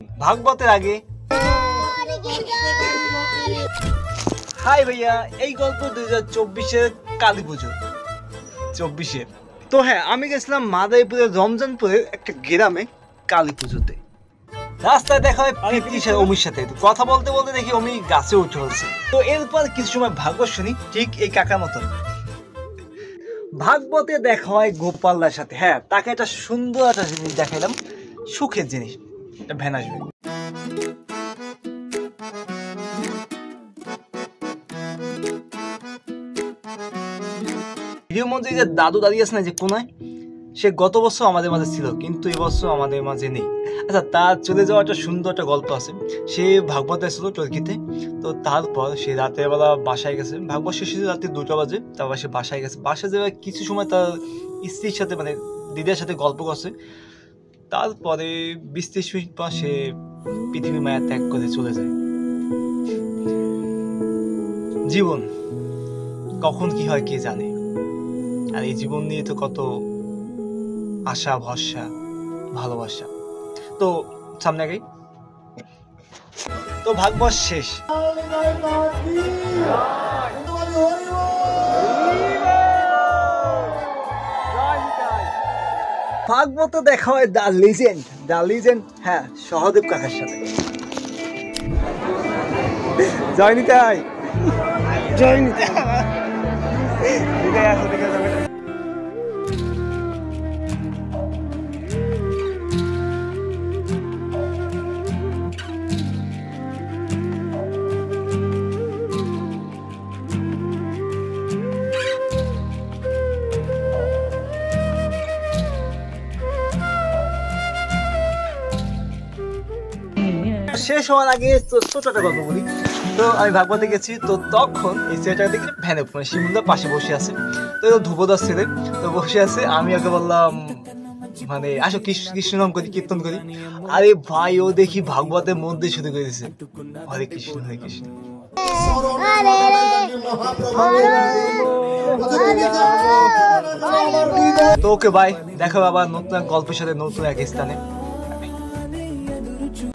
ভাগবতের আগে হাই ভাইয়া, এই গল্প 2024-এর কালী পুজো 24-এর। তো হ্যাঁ, আমি গেছিলাম মাদারীপুরের রমজানপুরের একটা গ্রামে কালী পুজোতে। রাস্তায় দেখা হয় প্রীতি অমির সাথে, কথা বলতে বলতে দেখি অমি গাছে উঠে হচ্ছে। তো এরপর কিছু সময় ভাগবত শুনি, ঠিক এই কাকার মতন। ভাগবতে দেখা হয় গোপালদার সাথে। হ্যাঁ, তাকে একটা সুন্দর একটা জিনিস দেখাইলাম, সুখের জিনিস, একটা ভ্যান আসবে। মন্ত্রী যে দাদু দাঁড়িয়ে আছে না যে কোনায়, সে গত বছর আমাদের মাঝে ছিল কিন্তু এবছর আমাদের মাঝে নেই। আচ্ছা, তার চলে যাওয়া একটা সুন্দর একটা গল্প আছে। সে ভাগবত ছিল টর্কিতে, তো তারপর সে রাতের বেলা বাসায় গেছে। ভাগবত শেষ রাতে 2টা বাজে, তারপর সে বাসায় গেছে। বাসায় যাওয়ার কিছু সময় তার স্ত্রীর সাথে মানে দিদির সাথে গল্প করছে। তারপরে 20-30 মিনিট পর সে পৃথিবী মায়া ত্যাগ করে চলে যায়। জীবন কখন কি হয় কে জানে, আর এই জীবন নিয়ে তো কত আশা ভরসা ভালোবাসা। তো সামনে আগে তো ভাগবত শেষ। ভাগবত দেখা হয় দ্য লিজেন্ড, হ্যাঁ, সহদেব কাকার সাথে। জয় নিতাই, জয় নিতাই। শেষ হওয়ার আগে ছোট একটা গল্প বলি। তো আমি ভাগবতে গেছি, তো তখন এই ছেলেটাকে দেখি ভ্যানে মানে শিমুলদার পাশে বসে আছে। তো ধ্রুবদাস ছেলে তো বসে আছে। আমি ওকে বললাম মানে আসো কৃষ্ণ নাম করি, কীর্তন করি। আরে ভাই, ও দেখি ভাগবতের মধ্যে শুরু করে দিয়েছে হরে কৃষ্ণ হরে কৃষ্ণ। তো ওকে ভাই, দেখো আবার নতুন এক গল্পের সাথে নতুন এক স্থানে।